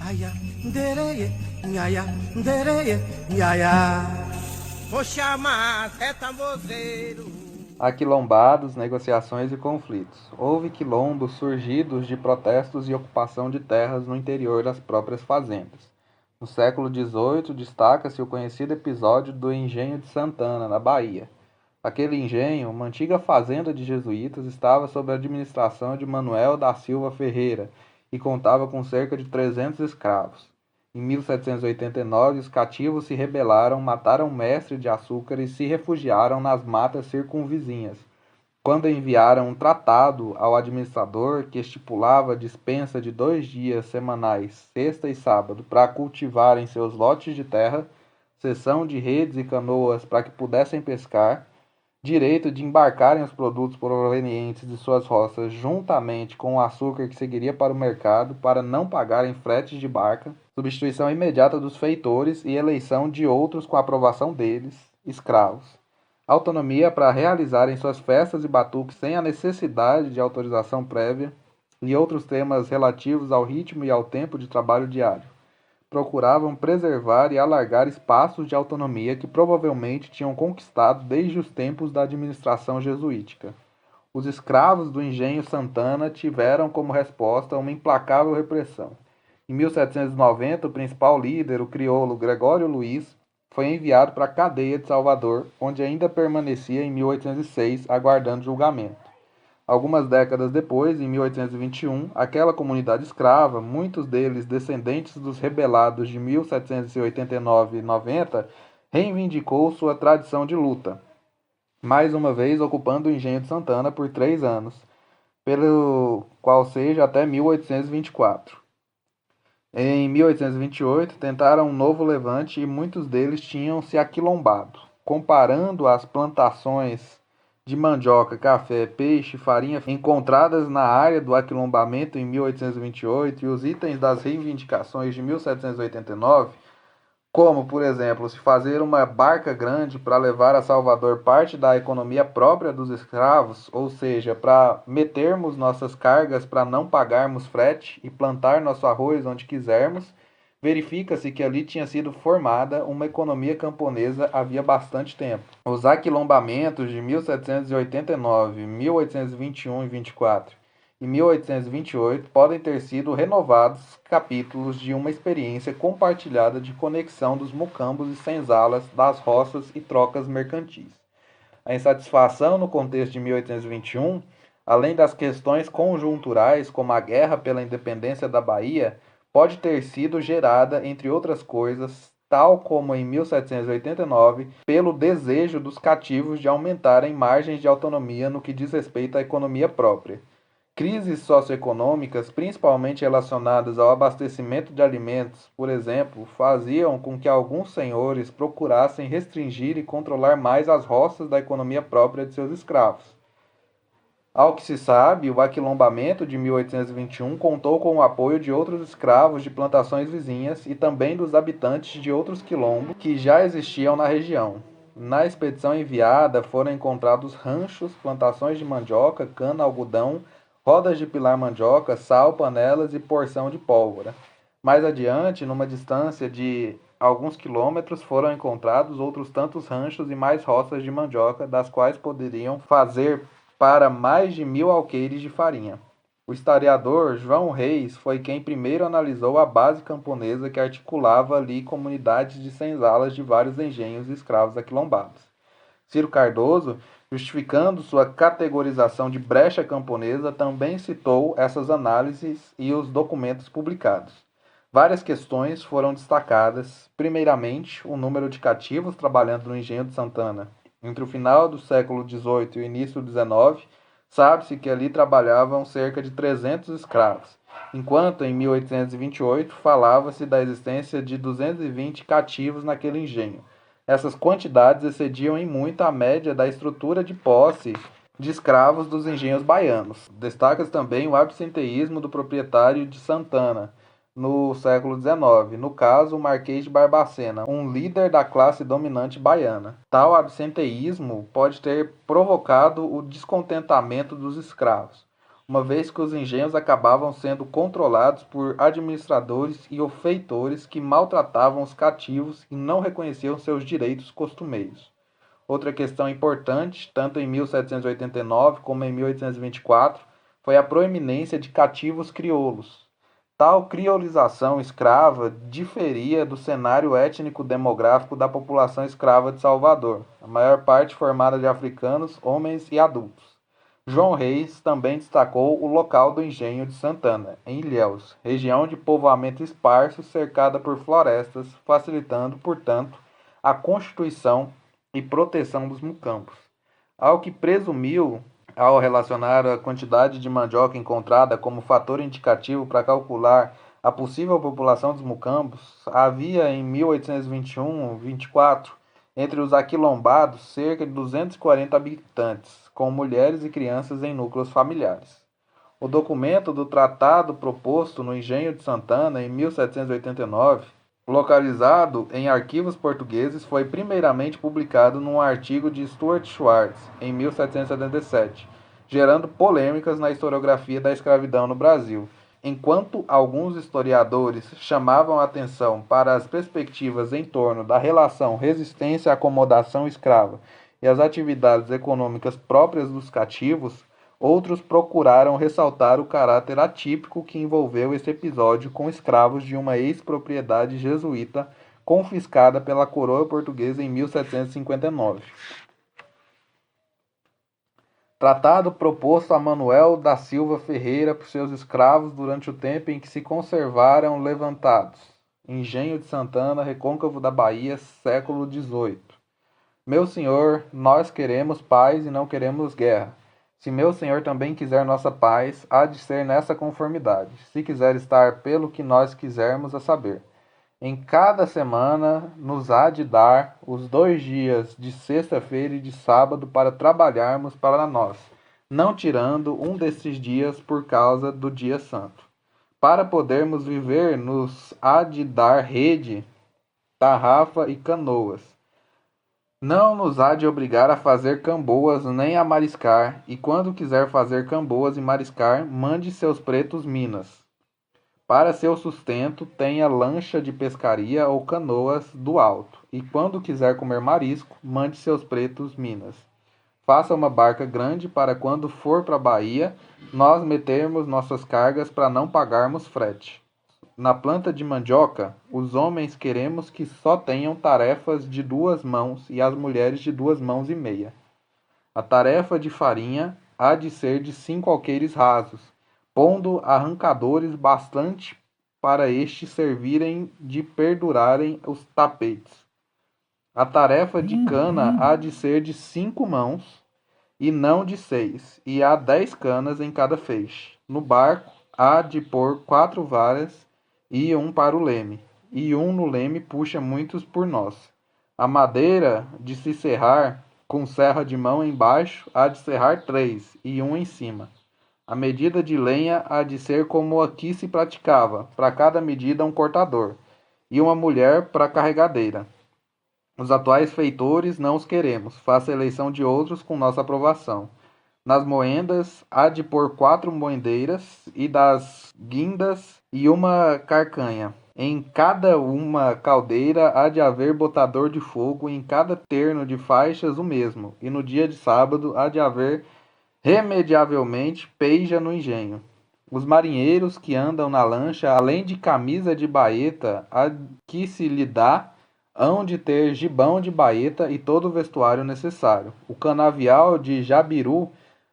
Aya, dereye, nhaia, dereye, nhaia. Vou chamar Zé Tambozeiro. Aquilombados, negociações e conflitos. Houve quilombos surgidos de protestos e ocupação de terras no interior das próprias fazendas. No século XVIII, destaca-se o conhecido episódio do Engenho de Santana, na Bahia. Aquele engenho, uma antiga fazenda de jesuítas, estava sob a administração de Manuel da Silva Ferreira e contava com cerca de 300 escravos. Em 1789, os cativos se rebelaram, mataram o mestre de açúcar e se refugiaram nas matas circunvizinhas. Quando enviaram um tratado ao administrador que estipulava dispensa de 2 dias semanais, sexta e sábado, para cultivarem seus lotes de terra, cessão de redes e canoas para que pudessem pescar, direito de embarcarem os produtos provenientes de suas roças juntamente com o açúcar que seguiria para o mercado para não pagarem fretes de barca, substituição imediata dos feitores e eleição de outros com a aprovação deles, escravos. Autonomia para realizarem suas festas e batuques sem a necessidade de autorização prévia e outros temas relativos ao ritmo e ao tempo de trabalho diário. Procuravam preservar e alargar espaços de autonomia que provavelmente tinham conquistado desde os tempos da administração jesuítica. Os escravos do Engenho Santana tiveram como resposta uma implacável repressão. Em 1790, o principal líder, o crioulo Gregório Luiz, foi enviado para a cadeia de Salvador, onde ainda permanecia em 1806, aguardando julgamento. Algumas décadas depois, em 1821, aquela comunidade escrava, muitos deles descendentes dos rebelados de 1789 e 90, reivindicou sua tradição de luta, mais uma vez ocupando o Engenho de Santana por 3 anos, pelo qual seja até 1824. Em 1828, tentaram um novo levante e muitos deles tinham se aquilombado. Comparando as plantações de mandioca, café, peixe e farinha encontradas na área do aquilombamento em 1828 e os itens das reivindicações de 1789, como, por exemplo, se fazer uma barca grande para levar a Salvador parte da economia própria dos escravos, ou seja, para metermos nossas cargas para não pagarmos frete e plantar nosso arroz onde quisermos, verifica-se que ali tinha sido formada uma economia camponesa havia bastante tempo. Os aquilombamentos de 1789, 1821 e 24 e 1828 podem ter sido renovados capítulos de uma experiência compartilhada de conexão dos mucambos e senzalas, das roças e trocas mercantis. A insatisfação no contexto de 1821, além das questões conjunturais como a guerra pela independência da Bahia, pode ter sido gerada, entre outras coisas, tal como em 1789, pelo desejo dos cativos de aumentarem margens de autonomia no que diz respeito à economia própria. Crises socioeconômicas, principalmente relacionadas ao abastecimento de alimentos, por exemplo, faziam com que alguns senhores procurassem restringir e controlar mais as roças da economia própria de seus escravos. Ao que se sabe, o aquilombamento de 1821 contou com o apoio de outros escravos de plantações vizinhas e também dos habitantes de outros quilombos que já existiam na região. Na expedição enviada foram encontrados ranchos, plantações de mandioca, cana, algodão, rodas de pilar mandioca, sal, panelas e porção de pólvora. Mais adiante, numa distância de alguns quilômetros, foram encontrados outros tantos ranchos e mais roças de mandioca, das quais poderiam fazer para mais de 1.000 alqueires de farinha. O historiador João Reis foi quem primeiro analisou a base camponesa que articulava ali comunidades de senzalas de vários engenhos e escravos aquilombados. Ciro Cardoso, justificando sua categorização de brecha camponesa, também citou essas análises e os documentos publicados. Várias questões foram destacadas. Primeiramente, o número de cativos trabalhando no Engenho de Santana. Entre o final do século XVIII e o início do XIX, sabe-se que ali trabalhavam cerca de 300 escravos, enquanto em 1828 falava-se da existência de 220 cativos naquele engenho. Essas quantidades excediam em muito a média da estrutura de posse de escravos dos engenhos baianos. Destaca-se também o absenteísmo do proprietário de Santana, no século XIX, no caso o Marquês de Barbacena, um líder da classe dominante baiana. Tal absenteísmo pode ter provocado o descontentamento dos escravos. uma vez que os engenhos acabavam sendo controlados por administradores e feitores que maltratavam os cativos e não reconheciam seus direitos costumeiros. Outra questão importante, tanto em 1789 como em 1824, foi a proeminência de cativos crioulos. Tal criolização escrava diferia do cenário étnico-demográfico da população escrava de Salvador, a maior parte formada de africanos, homens e adultos. João Reis também destacou o local do engenho de Santana, em Ilhéus, região de povoamento esparso cercada por florestas, facilitando, portanto, a constituição e proteção dos mucambos. Ao que presumiu ao relacionar a quantidade de mandioca encontrada como fator indicativo para calcular a possível população dos mucambos, havia em 1821-24, entre os aquilombados, cerca de 240 habitantes, com mulheres e crianças em núcleos familiares. O documento do tratado proposto no Engenho de Santana, em 1789, localizado em arquivos portugueses, foi primeiramente publicado num artigo de Stuart Schwartz, em 1777, gerando polêmicas na historiografia da escravidão no Brasil. Enquanto alguns historiadores chamavam a atenção para as perspectivas em torno da relação resistência-acomodação escrava e as atividades econômicas próprias dos cativos, outros procuraram ressaltar o caráter atípico que envolveu esse episódio com escravos de uma ex-propriedade jesuíta confiscada pela coroa portuguesa em 1759. Tratado proposto a Manuel da Silva Ferreira por seus escravos durante o tempo em que se conservaram levantados. Engenho de Santana, Recôncavo da Bahia, século XVIII. Meu senhor, nós queremos paz e não queremos guerra. Se meu senhor também quiser nossa paz, há de ser nessa conformidade, se quiser estar pelo que nós quisermos a saber. Em cada semana nos há de dar os 2 dias de sexta-feira e de sábado para trabalharmos para nós, não tirando um desses dias por causa do dia santo. Para podermos viver, nos há de dar rede, tarrafa e canoas. Não nos há de obrigar a fazer camboas nem a mariscar, e quando quiser fazer camboas e mariscar, mande seus pretos minas. Para seu sustento, tenha lancha de pescaria ou canoas do alto, e quando quiser comer marisco, mande seus pretos minas. Faça uma barca grande para quando for para a Bahia, nós metermos nossas cargas para não pagarmos frete. Na planta de mandioca, os homens queremos que só tenham tarefas de 2 mãos e as mulheres de 2 mãos e meia. A tarefa de farinha há de ser de 5 alqueires rasos, pondo arrancadores bastante para estes servirem de perdurarem os tapetes. A tarefa de cana há de ser de 5 mãos e não de 6, e há 10 canas em cada feixe. No barco há de pôr 4 varas e um para o leme, e um no leme puxa muitos por nós. A madeira de se serrar com serra de mão embaixo há de serrar 3 e um em cima. A medida de lenha há de ser como aqui se praticava, para cada medida um cortador, e uma mulher para a carregadeira. Os atuais feitores não os queremos, faça eleição de outros com nossa aprovação. Nas moendas há de pôr 4 moendeiras, e das guindas e uma carcanha. Em cada uma caldeira há de haver botador de fogo, e em cada terno de faixas o mesmo, e no dia de sábado há de haver remediavelmente peija no engenho. Os marinheiros que andam na lancha, além de camisa de baeta, a que se lhe dá, hão de ter gibão de baeta e todo o vestuário necessário. O canavial de Jabiru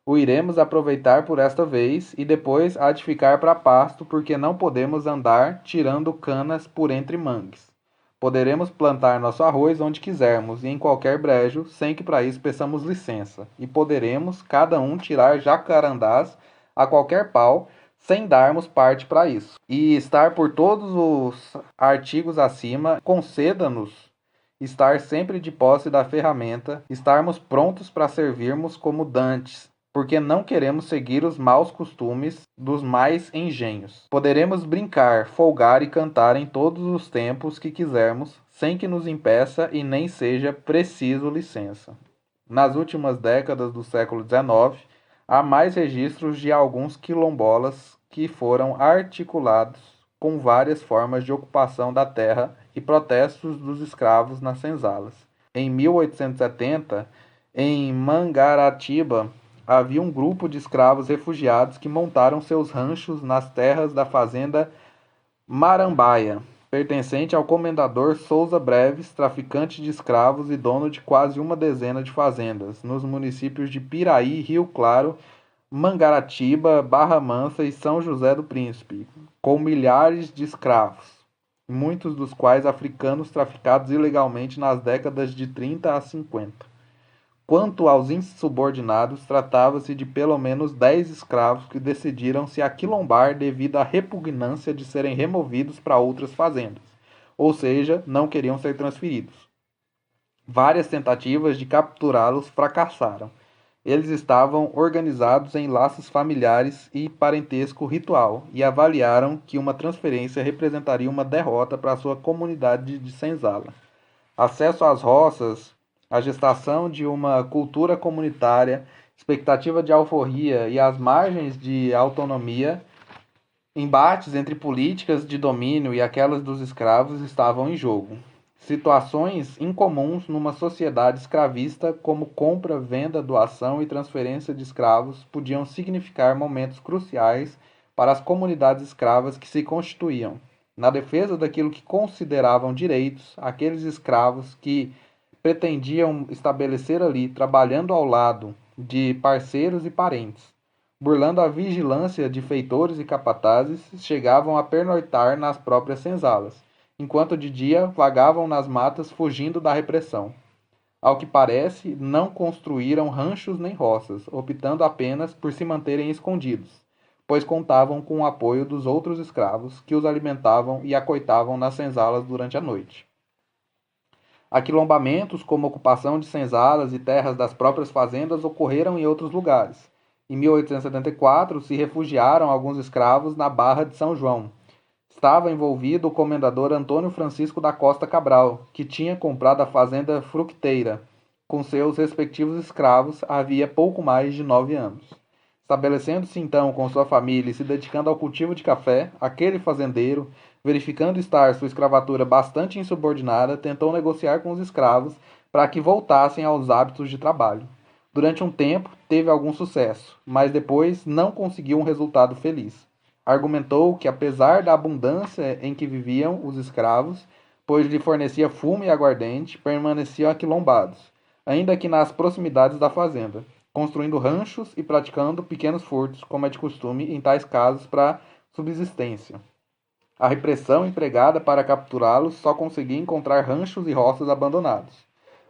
o iremos aproveitar por esta vez, e depois há de ficar para pasto, porque não podemos andar tirando canas por entre mangues. Poderemos plantar nosso arroz onde quisermos e em qualquer brejo, sem que para isso peçamos licença. E poderemos, cada um, tirar jacarandás a qualquer pau, sem darmos parte para isso. E estar por todos os artigos acima, conceda-nos estar sempre de posse da ferramenta, estarmos prontos para servirmos como dantes, porque não queremos seguir os maus costumes dos mais engenhos. Poderemos brincar, folgar e cantar em todos os tempos que quisermos, sem que nos impeça e nem seja preciso licença. Nas últimas décadas do século XIX, Há mais registros de alguns quilombolas que foram articulados com várias formas de ocupação da terra e protestos dos escravos nas senzalas. Em 1870, em Mangaratiba, havia um grupo de escravos refugiados que montaram seus ranchos nas terras da fazenda Marambaia, pertencente ao comendador Souza Breves, traficante de escravos e dono de quase uma dezena de fazendas, nos municípios de Piraí, Rio Claro, Mangaratiba, Barra Mansa e São José do Príncipe, com milhares de escravos, muitos dos quais africanos traficados ilegalmente nas décadas de 30 a 50. Quanto aos insubordinados, tratava-se de pelo menos 10 escravos que decidiram se aquilombar devido à repugnância de serem removidos para outras fazendas, ou seja, não queriam ser transferidos. Várias tentativas de capturá-los fracassaram. Eles estavam organizados em laços familiares e parentesco ritual e avaliaram que uma transferência representaria uma derrota para sua comunidade de senzala. Acesso às roças, a gestação de uma cultura comunitária, expectativa de alforria e as margens de autonomia, embates entre políticas de domínio e aquelas dos escravos estavam em jogo. Situações incomuns numa sociedade escravista, como compra, venda, doação e transferência de escravos, podiam significar momentos cruciais para as comunidades escravas que se constituíam. Na defesa daquilo que consideravam direitos, aqueles escravos que pretendiam estabelecer ali, trabalhando ao lado de parceiros e parentes, burlando a vigilância de feitores e capatazes, chegavam a pernoitar nas próprias senzalas, enquanto de dia vagavam nas matas fugindo da repressão. Ao que parece, não construíram ranchos nem roças, optando apenas por se manterem escondidos, pois contavam com o apoio dos outros escravos que os alimentavam e acoitavam nas senzalas durante a noite. Aquilombamentos, como ocupação de senzalas e terras das próprias fazendas, ocorreram em outros lugares. Em 1874, se refugiaram alguns escravos na Barra de São João. Estava envolvido o comendador Antônio Francisco da Costa Cabral, que tinha comprado a fazenda Fructeira, com seus respectivos escravos, havia pouco mais de 9 anos. Estabelecendo-se então com sua família e se dedicando ao cultivo de café, aquele fazendeiro, verificando estar sua escravatura bastante insubordinada, tentou negociar com os escravos para que voltassem aos hábitos de trabalho. Durante um tempo, teve algum sucesso, mas depois não conseguiu um resultado feliz. Argumentou que, apesar da abundância em que viviam os escravos, pois lhe fornecia fumo e aguardente, permaneciam aquilombados, ainda que nas proximidades da fazenda, construindo ranchos e praticando pequenos furtos, como é de costume em tais casos para subsistência. A repressão empregada para capturá-los só conseguia encontrar ranchos e roças abandonados.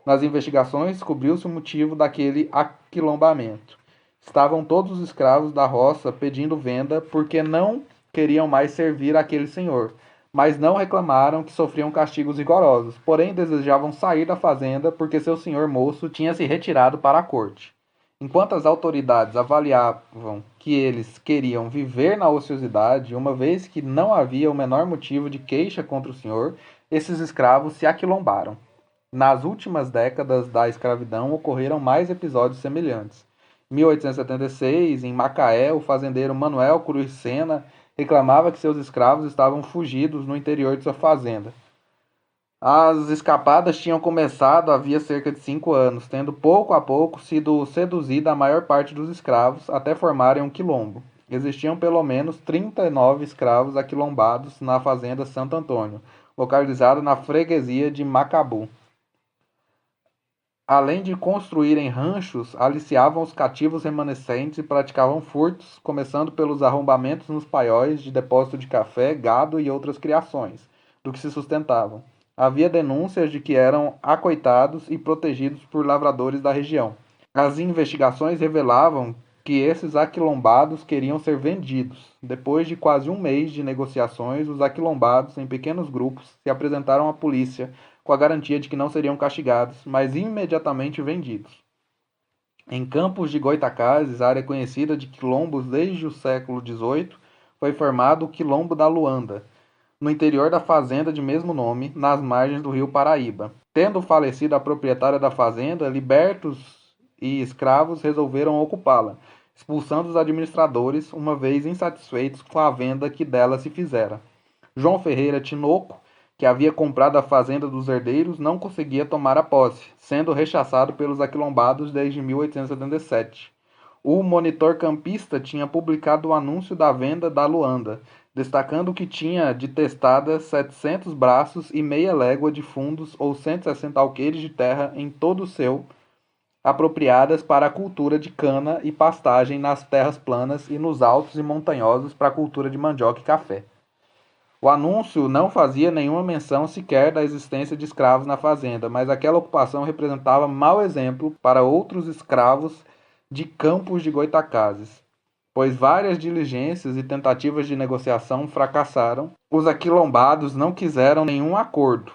Nas investigações, descobriu-se o motivo daquele aquilombamento. Estavam todos os escravos da roça pedindo venda porque não queriam mais servir aquele senhor, mas não reclamaram que sofriam castigos rigorosos, porém desejavam sair da fazenda porque seu senhor moço tinha se retirado para a corte. Enquanto as autoridades avaliavam que eles queriam viver na ociosidade, uma vez que não havia o menor motivo de queixa contra o senhor, esses escravos se aquilombaram. Nas últimas décadas da escravidão ocorreram mais episódios semelhantes. Em 1876, em Macaé, o fazendeiro Manuel Cruz Sena reclamava que seus escravos estavam fugidos no interior de sua fazenda. As escapadas tinham começado havia cerca de 5 anos, tendo pouco a pouco sido seduzida a maior parte dos escravos até formarem um quilombo. Existiam pelo menos 39 escravos aquilombados na fazenda Santo Antônio, localizada na freguesia de Macabu. Além de construírem ranchos, aliciavam os cativos remanescentes e praticavam furtos, começando pelos arrombamentos nos paióis de depósito de café, gado e outras criações, do que se sustentavam. Havia denúncias de que eram acoitados e protegidos por lavradores da região. As investigações revelavam que esses aquilombados queriam ser vendidos. Depois de quase um mês de negociações, os aquilombados, em pequenos grupos, se apresentaram à polícia com a garantia de que não seriam castigados, mas imediatamente vendidos. Em Campos de Goitacazes, área conhecida de quilombos desde o século XVIII, foi formado o Quilombo da Luanda, no interior da fazenda de mesmo nome, nas margens do rio Paraíba. Tendo falecido a proprietária da fazenda, libertos e escravos resolveram ocupá-la, expulsando os administradores, uma vez insatisfeitos com a venda que dela se fizera. João Ferreira Tinoco, que havia comprado a fazenda dos herdeiros, não conseguia tomar a posse, sendo rechaçado pelos aquilombados desde 1877. O Monitor Campista tinha publicado o anúncio da venda da Luanda, destacando que tinha de testada 700 braços e meia légua de fundos ou 160 alqueires de terra em todo o seu, apropriadas para a cultura de cana e pastagem nas terras planas e nos altos e montanhosos para a cultura de mandioca e café. O anúncio não fazia nenhuma menção sequer da existência de escravos na fazenda, mas aquela ocupação representava mau exemplo para outros escravos de Campos de Goitacazes, pois várias diligências e tentativas de negociação fracassaram. Os aquilombados não quiseram nenhum acordo,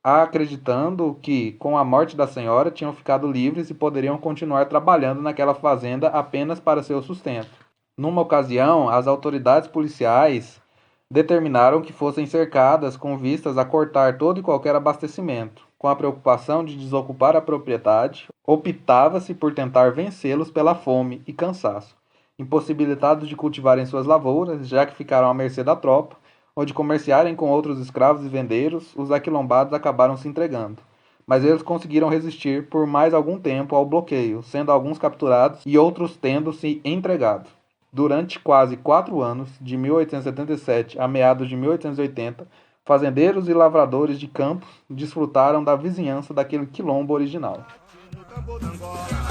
acreditando que, com a morte da senhora, tinham ficado livres e poderiam continuar trabalhando naquela fazenda apenas para seu sustento. Numa ocasião, as autoridades policiais determinaram que fossem cercadas com vistas a cortar todo e qualquer abastecimento. Com a preocupação de desocupar a propriedade, optava-se por tentar vencê-los pela fome e cansaço, impossibilitados de cultivarem suas lavouras, já que ficaram à mercê da tropa, ou de comerciarem com outros escravos e vendeiros, os aquilombados acabaram se entregando. Mas eles conseguiram resistir por mais algum tempo ao bloqueio, sendo alguns capturados e outros tendo se entregado. Durante quase 4 anos, de 1877 a meados de 1880, fazendeiros e lavradores de campos desfrutaram da vizinhança daquele quilombo original. No tambor da Angola,